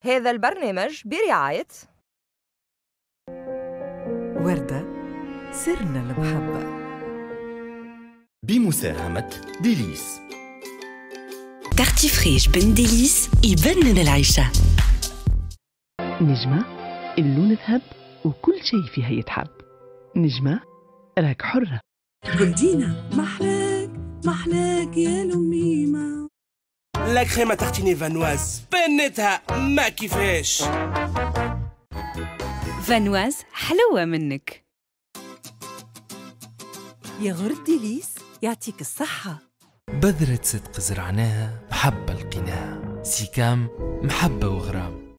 هذا البرنامج برعاية وردة سرنا المحبة بمساهمة ديليس. تارتيفريش بن ديليس يبنن العيشة. نجمة اللون ذهب وكل شيء فيها يتحب. نجمة راك حرة. جولدينا محلاك يا لميمة. لا كريمة تارتيني فانواز بنتها ما كيفاش. فانواز حلوة منك. يا غرد ديليس يعطيك الصحة. بذرة صدق زرعناها محبة لقيناها. سيكام محبة وغرام.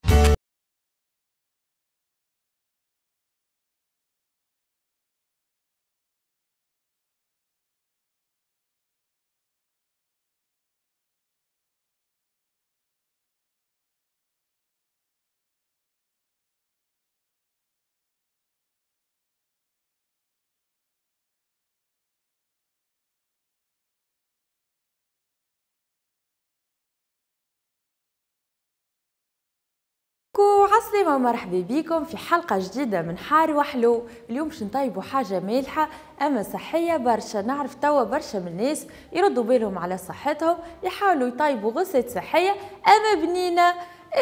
عسلامة ومرحبا بكم في حلقة جديدة من حار وحلو. اليوم باش نطيبوا حاجة مالحة أما صحية برشا. نعرف توا برشا من الناس يردوا بالهم على صحتهم، يحاولوا يطيبوا غسات صحية أما بنينة.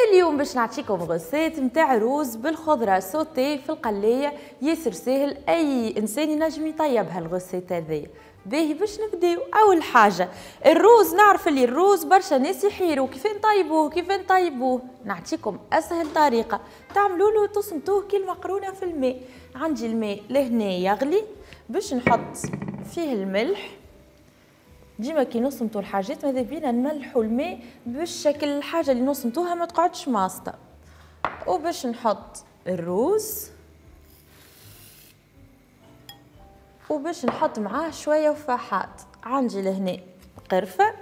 اليوم باش نعطيكم غسات متاع روز بالخضرة سوتي في القلاية، ياسر ساهل أي إنسان ينجم يطيبها الغسات هذيا. باهي باش نبداو. اول حاجه الروز، نعرف اللي الروز برشا ناس يحيروا كيف نطيبوه. نعطيكم اسهل طريقه تعملوا له، تصمتوه كي المقرونه في الماء. عندي الماء لهنا يغلي، باش نحط فيه الملح. ديما كي نصمتوا الحاجات ماذا بينا نملحوا الماء باش شكل الحاجه اللي نصمتوها ما تقعدش ماسطه. وباش نحط الروز، وباش نحط معاه شويه وفاحات. عندي لهنا قرفه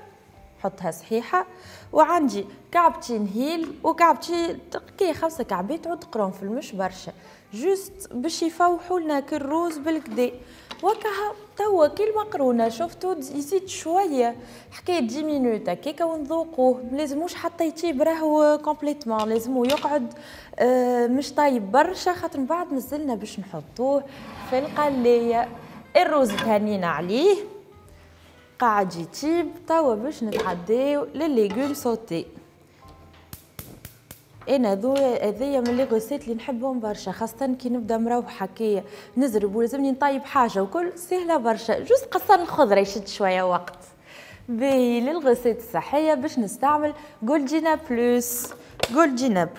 نحطها صحيحه، وعندي كعبتين هيل وكعبتين كي 5 كعبات عود قرنفل مش برشا، جوست باش يفوحوا لنا كالروز بالكدا. وكها توا كي المقرونه شفتوا يزيد شويه حكايه 10 مينوت هكاكا ونذوقوه. ملازموش حتى يطيب راهو كومبليتمون، لازمو يقعد مش طايب برشا، خاطر من بعد نزلنا باش نحطوه في القلايه. الروز تهنينا عليه قاعد يطيب. توا باش نتعداو للليغوم سوتي. انا هذيا من لي غوسيت اللي نحبهم برشا، خاصه كي نبدا مروحه هكايا نزرب ولازمني نطيب حاجه وكل سهله برشا. جوست قصر الخضره يشد شويه وقت. باهي للغوسيت الصحيه باش نستعمل جولدينا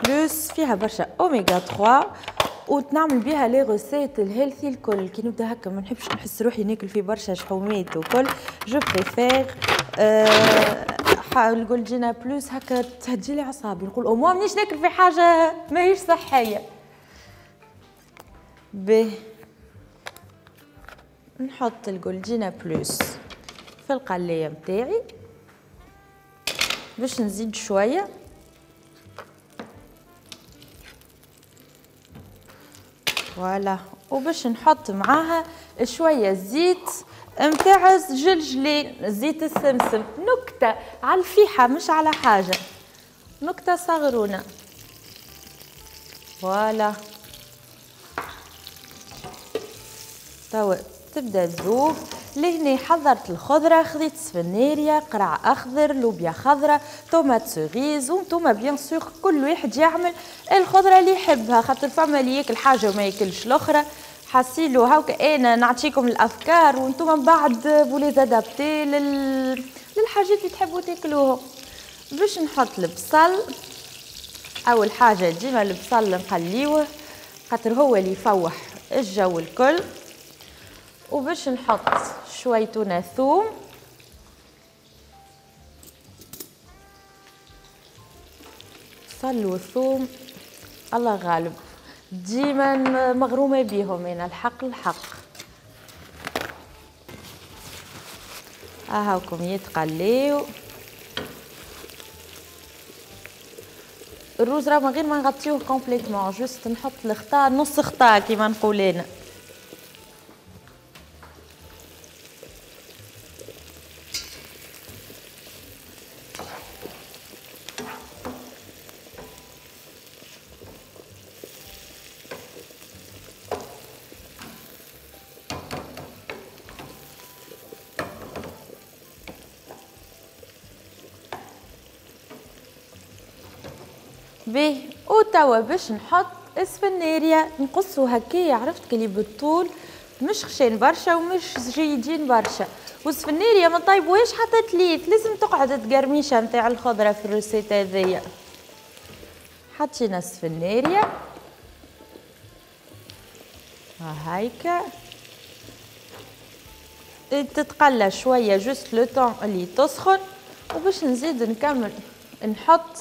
بلوس فيها برشا اوميغا 3 ونعمل بها لي غوسيت الهيلثي الكل. كي نبدا هكا ما نحبش نحس روحي ناكل فيه برشا شحومات وكل، جو بريفير الجولدينا بلوس هكا تهدي لي اعصابي، نقول او موان مانيش ناكل في حاجه ماهيش صحيه. به نحط الجولدينا بلوس في القلايه متاعي باش نزيد شويه. فوالا، وباش نحط معاها شويه زيت متاع جلجلين، زيت السمسم، نكته على الفيحه مش على حاجه، نكته صغرونه. فوالا توا تبدا تذوب. لهنا حضرت الخضره، خذيت سفناريا، قرع اخضر، لوبيا خضراء، طوماط سوريز، وانتوما بيان سور كل واحد يعمل الخضره اللي يحبها، خاطر فما اللي ياكل حاجه وما ياكلش الاخرى. حاسيلو هاكا انا نعطيكم الافكار وانتوما من بعد بولي زادابتي للحاجات اللي تحبوا تاكلوهم. باش نحط البصل. اول حاجه ديما البصل نقليوه خاطر هو اللي يفوح الجو الكل. وباش نحط شويتونه ثوم، بصل وثوم الله غالب ديما مغرومه بيهم انا الحق. هاكم يتقليو. الروز راه من غير ما نغطيوه كومبليتمون، جوست نحط الخطا نص خطا كيما نقولنا. باهي وتوا باش نحط اسفناريا نقصو هكايا، عرفت كلي بالطول مش خشين برشا ومش جيدين برشا. والسفناريا ما طيبوهاش حتى تليث، لازم تقعد تقرميشه نتاع الخضره في الروسيت هذيا. حطينا السفناريا هايكا تتقلى شويه جوست لو طون اللي تسخن. وباش نزيد نكمل نحط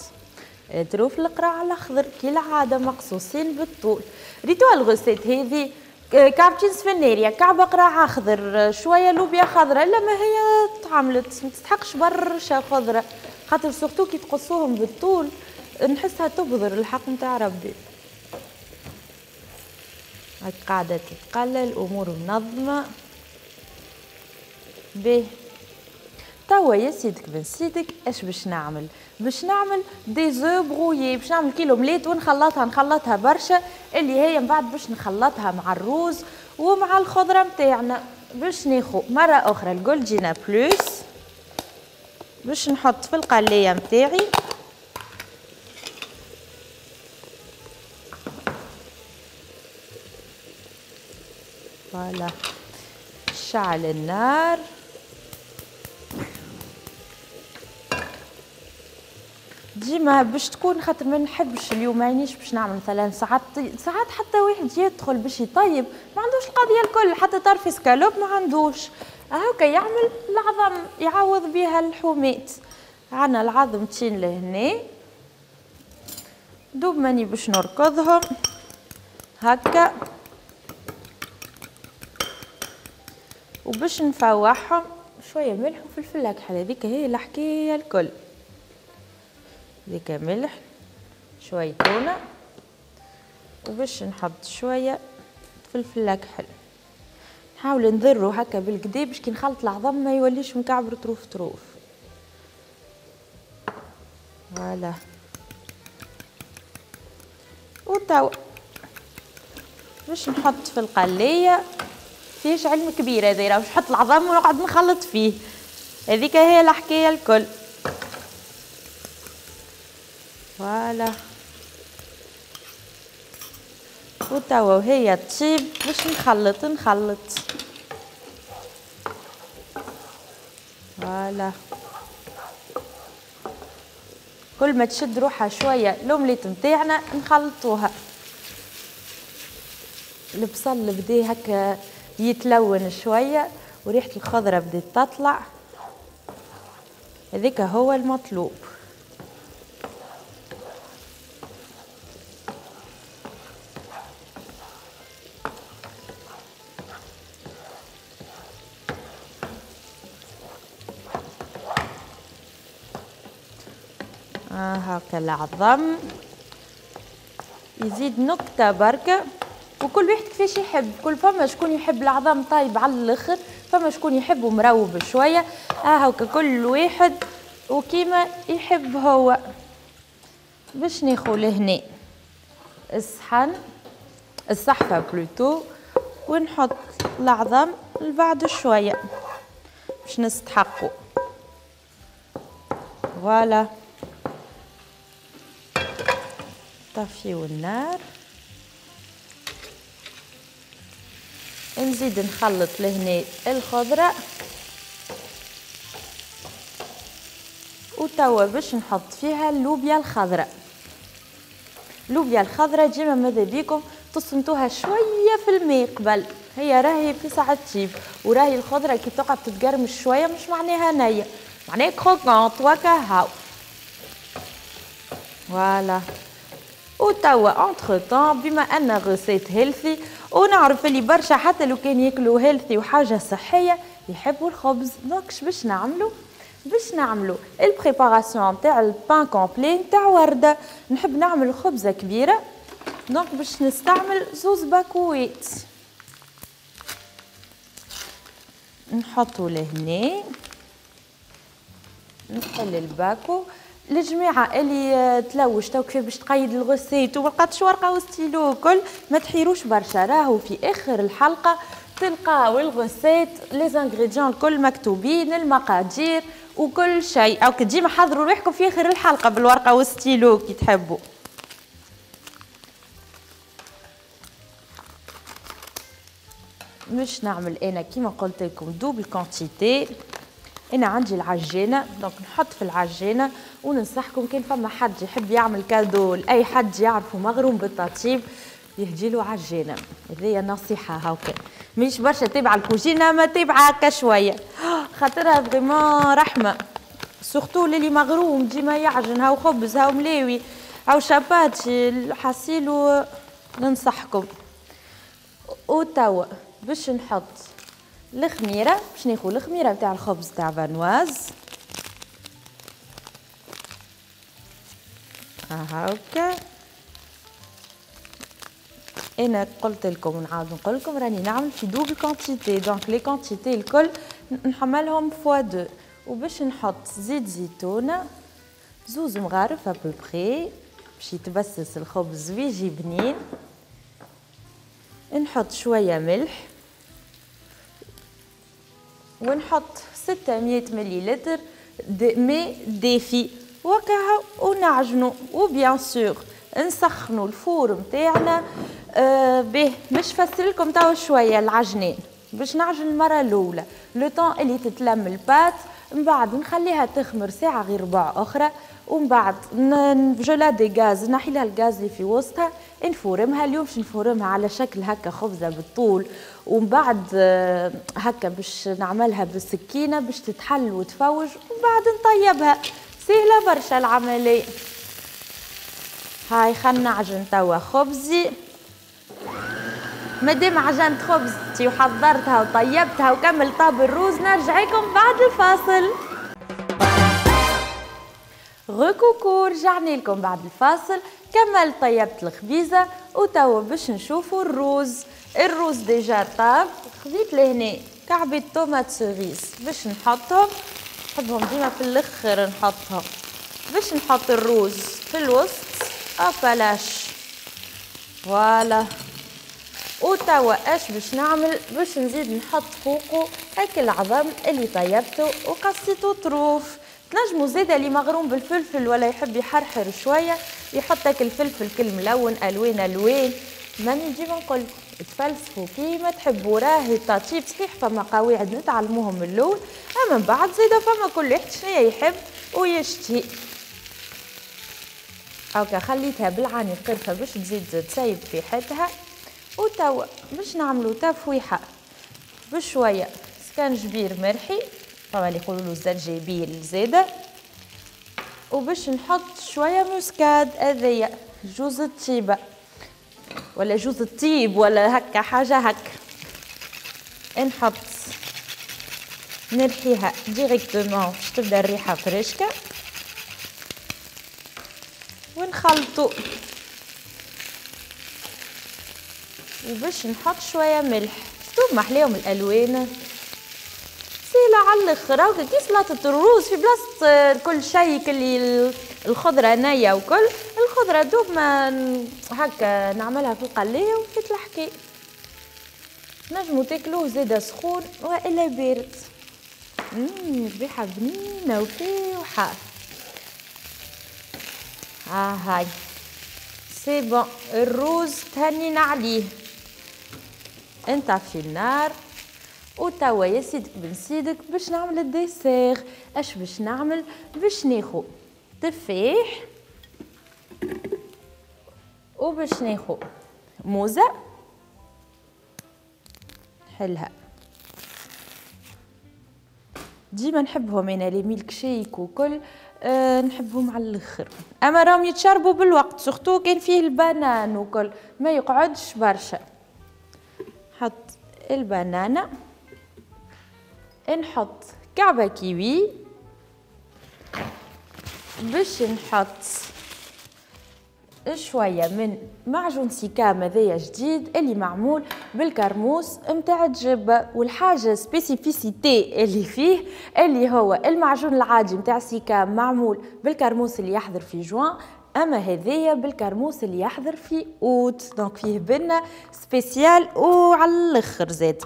تروف القراع الاخضر كالعاده مقصوصين بالطول. ريتو الغوسيت هذه كعبتين سفناريا، كعبه قراع اخضر، شويه لوبيا خضراء، الا ما هي تعملت ما تستحقش برشا خضره، خاطر سورتو كي تقصوهم بالطول نحسها تبذر الحق نتاع ربي. هاك قاعده تتقلى، الامور منظمه. باهي توا يا سيدك بن سيدك اش باش نعمل؟ باش نعمل دي زو بغويي، باش نعمل كيلو مليت ونخلطها برشا، اللي هي من بعد باش نخلطها مع الروز ومع الخضره نتاعنا. باش ناخذ مره اخرى الجولجينا بلوس باش نحط في القلايه نتاعي. فوالا شعل النار. ديما باش تكون، خاطر ما نحبش اليوم مانيش باش نعمل مثلا ساعات حتى واحد يدخل باش يطيب ما عندوش القضيه الكل، حتى طرف سكالوب ما عندوش، هاكا يعمل العظم يعوض بها الحومات. عنا العظمتين لهنا دوب ماني باش نركضهم هكا، وباش نفوحهم شويه ملح وفلفل اكحل. هذيك هي الحكايه الكل، هذيك ملح شويه تونه وباش نحط شويه فلفل اكحل. نحاول نذرو هكا بالكدا باش كي نخلط العظم ما يوليش مكعبر طروف. فوالا وتوا باش نحط في القلايه فيش علم كبير هذا، باش نحط العظم ونقعد نخلط فيه. هذيك هي الحكايه الكل. فوالا وتوا وهي تطيب باش نخلط. فوالا كل ما تشد روحها شويه لومليت نتاعنا نخلطوها. البصل بدا هكا يتلون شويه وريحه الخضره بدات تطلع، هذاك هو المطلوب. هاكا العظم يزيد نكته بركه، وكل واحد كيفاش يحب. فما شكون يحب العظم طايب على الاخر، فما شكون يحبه مروب شويه. هاكا كل واحد وكيما يحب هو. باش ناخذ لهنا الصحفه بلوتو ونحط العظم لبعد شويه باش نستحقوا. فوالا طفيو النار، نزيد نخلط لهنا الخضره. وتوا باش نحط فيها اللوبيا الخضراء. اللوبيا الخضراء ديما ماذا بيكم تصنتوها شويه في الماء قبل، هي راهي في ساعه تجيب، وراهي الخضره كي تقعد تتقرمش شويه مش معناها نيه، معناها كروكونت وكا هاو. فوالا وتوا اونتر طون بما ان غوسيت هيلثي ونعرف اللي برشا حتى لو كان ياكلوا هيلثي وحاجه صحيه يحبوا الخبز، دونك باش نعملوا البريباراسيون تاع البان كومبلي تاع ورده. نحب نعمل خبزه كبيره، دونك باش نستعمل 2 باكوات. نحطو لهنا، نحل الباكو. الجماعه اللي تلوش تو كيف باش تقيد الغوسيت وما لقاتش ورقه وستيلو كل، ما تحيروش برشا، راهو في اخر الحلقه تلقاو الغوسيت لي زانغريديون الكل مكتوبين، المقادير وكل شيء. او ديما حضروا روحكم في اخر الحلقه بالورقه والستيلو كي تحبوا. مش نعمل انا كيما قلت لكم دوبل كونتيتي. انا عندي العجينه دونك نحط في العجينه، وننصحكم كان فما حد يحب يعمل كادو لاي حد يعرفه مغروم بالتطيب يهديله عجينه. هذه نصيحه هاكا مش برشا تابعه الكوجينه، ما تابعه هكا شويه خاطرها فريمون رحمه سورتو للي مغروم ديما يعجن هاو خبز هاو ملاوي هاو شاباتشي حاسيلو ننصحكم. وتوا باش نحط الخميره، باش ناخذ الخميره تاع الخبز تاع فانواز هاكا. انا قلت لكم ونعاود نقول لكم راني نعمل في دوبل كونتيتي، دونك لي كونتيتي الكل نحملهم فوا دو. وباش نحط زيت زيتونه زوز مغارف ابوبخي باش يتبسس الخبز ويجي بنين. نحط شويه ملح ونحط 600 مليلتر ماء دافي وكاهو ونعجنو. وبيان سور نسخنوا الفور نتاعنا به مش فسرلكم توا شويه العجنين باش نعجن المره الاولى لو طون اللي تتلم البات، من بعد نخليها تخمر ساعه غير ربع اخرى، ومن بعد جولا دي غاز نحي لها الغاز اللي في وسطها نفورمها. اليوم باش نفورمها على شكل هكا خبزه بالطول، ومن بعد هكا باش نعملها بالسكينه باش تتحل وتفوج، ومن بعد نطيبها. سهله برشا العمليه. هاي خلنا نعجن توا خبزي. مادام عجنت خبزتي وحضرتها وطيبتها وكمل طاب الروز، نرجع لكم بعد الفاصل. غوكوكو رجعنا لكم بعد الفاصل. كمل طيبت الخبيزه وتوا باش نشوفوا الروز. الروز ديجا طاب، خذيت لهنا كعبه طوماط سوريس باش نحطهم، نحبهم ديما في الاخر نحطهم باش نحط الروز في الوسط ابلاش فوالا. وتوا اش باش نعمل؟ باش نزيد نحط فوقه هاك العظم اللي طيبته وقصيته طروف. تنجموا زيدا اللي مغروم بالفلفل ولا يحب يحرحر شويه يحط هاك الفلفل كل ملون الوان الوان. ماني ديما نقول تفلسفوا كيما تحبوا، راهي التطيب صحيح فما قواعد نتعلموهم من الاول، اما من بعد زيدا فما كل واحد شنو يحب ويشتهي. هاكا خليتها بالعاني قرفه باش تزيد تسيب في حيتها. وتوا باش نعملو تفويحه بشويه سكنجبير مرحي، طبعا اللي يقولوا له الزنجبيل زاده، وباش نحط شويه موسكاد هذيا جوز الطيبه ولا جوز الطيب ولا هكا حاجه هكا. نحط نرحيها ديريكتومون باش تبدا الريحه فريشكه ونخلطو. وباش نحط شويه ملح، شفتوا محليهم الالوان سيله على الاخر. هاكا كي سلطه الروز في بلاصه كل شيء كلي الخضره نيه وكل الخضره دوب ما هكا نعملها في القلايه وفي الحكايه. نجمو تاكلوه زاده سخون والا بارد. ريحه بنينه وفايحه. هاي سي بون. الروز تهنينا عليه. نطفي النار وتوا يا سيدك بن سيدك باش نعمل الديسير. اش باش نعمل؟ باش ناخو تفاح وباش ناخو موزه نحلها. ديما نحبهم انا لي ميلك شيك وكل نحبهم على الاخر، اما راهم يتشربوا بالوقت سورتو كان فيه البنان وكل ما يقعدش برشا. نحط البنانه، نحط كعبه كيوي، باش نحط شويه من معجون سيكام هذايا جديد اللي معمول بالكرموس نتاع الجبه. والحاجه سبيسيفيسيتي اللي فيه اللي هو المعجون العادي نتاع سيكام معمول بالكرموس اللي يحضر في جوان، اما هذايا بالكرموس اللي يحضر في اوت، دونك فيه بنه سبيسيال وعلى الاخر زاد.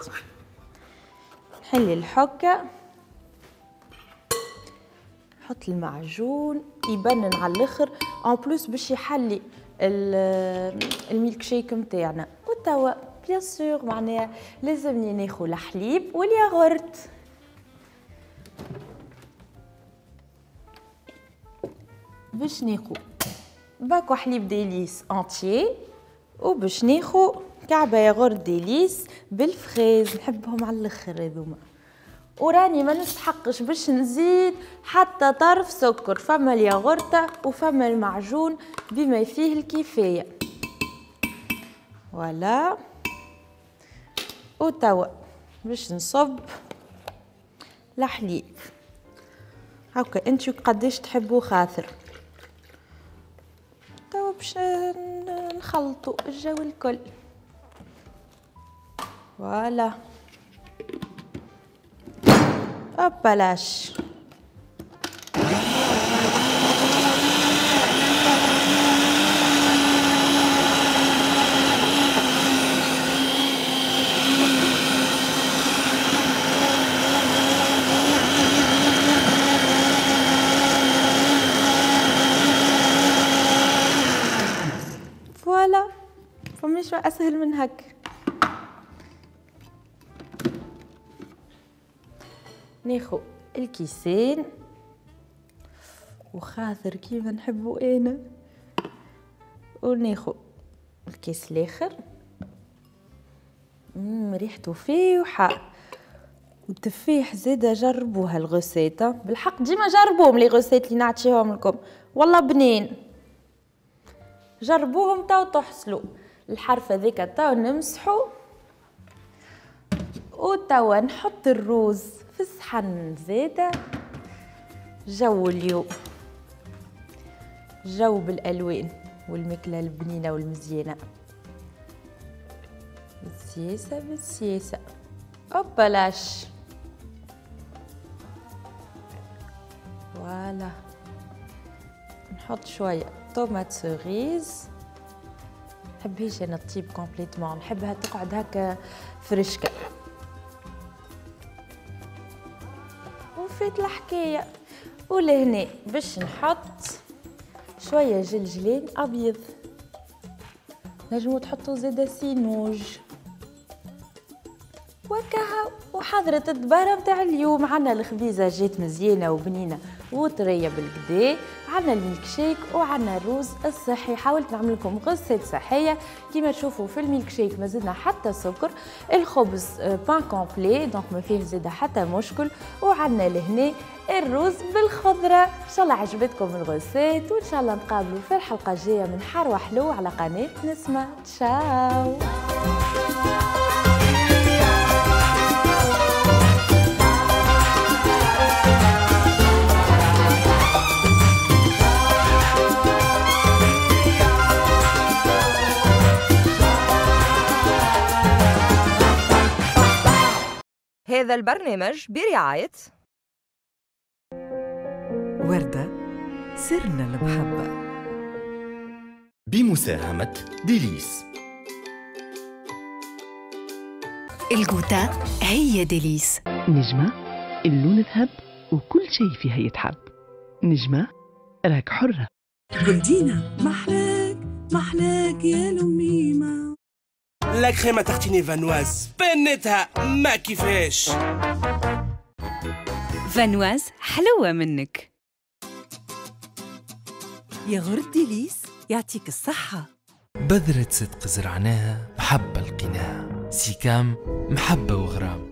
نحلي الحكه، نحط المعجون يبنن على الاخر اون بلوس باش يحلي الميلك شيك نتاعنا. وتوا بيان سور معناها لازمني ناخذ الحليب والياغورت. باش ناخذ باكو حليب ديليس انتيي وباش ناخذ كعبه ياغورت ديليس بالفريز، نحبهم على الاخر هذوما. وراني ما نستحقش باش نزيد حتى طرف سكر، فما الياغورت وفما المعجون بما فيه الكفايه. فوالا وتوا باش نصب الحليب هاكا انتو قداش تحبوا خاطر. توا باش نخلطوا الجو الكل. فوالا هوبالاش فوالا فماش اسهل من هك. ناخذ الكيسين وخاطر كيما نحبو انا، وناخذ الكيس الاخر. ريحته فايحه والتفاح زاده. جربوها الغوسيت بالحق، ديما جربوهم لي غوسيت اللي نعطيهم لكم والله بنين. جربوهم تو تحصلوا. الحرف هذيك تو نمسحو وتوا نحط الروز في الصحن زاده. جو اليوم جو بالالوان والماكله البنينه والمزيانه بالسياسه بالسياسه. اوبالاش فوالا نحط شويه طوماط سوريز. نحبهاش انا الطيب كومبليتمون، نحبها تقعد هكا فرشكه. وفات الحكايه. ولهنا باش نحط شويه جلجلين ابيض، نجمو تحطوا زاده سينوج وكها. وحضرة الدبارة متاع اليوم عنا الخبيزة جات مزيانة وبنينة وطرية بالكدا، عنا الميلك شيك وعنا الروز الصحي. حاولت نعمل لكم غسيت صحية كيما تشوفوا في الميلك شيك، ما زدنا حتى سكر. الخبز بان كومبلي دونك ما فيه زاده حتى مشكل. وعنا لهنا الروز بالخضرة. ان شاء الله عجبتكم الغسيت، وان شاء الله نتقابلوا في الحلقة الجاية من حار وحلو على قناة نسمة. تشاو. هذا البرنامج برعاية وردة سرنا المحبة بمساهمة ديليس. الجوتا هي ديليس. نجمة اللون ذهب وكل شيء فيها يتحب. نجمة راك حرة. جولدينا محلاك محلاك يا لميمة. لا كريمة تارتيني فانواز بنتها ما كيفاش. فانواز حلوة منك. ياغورت ديليس يعطيك الصحة. بذرة صدق زرعناها محبة لقيناها. سيكام محبة وغرام.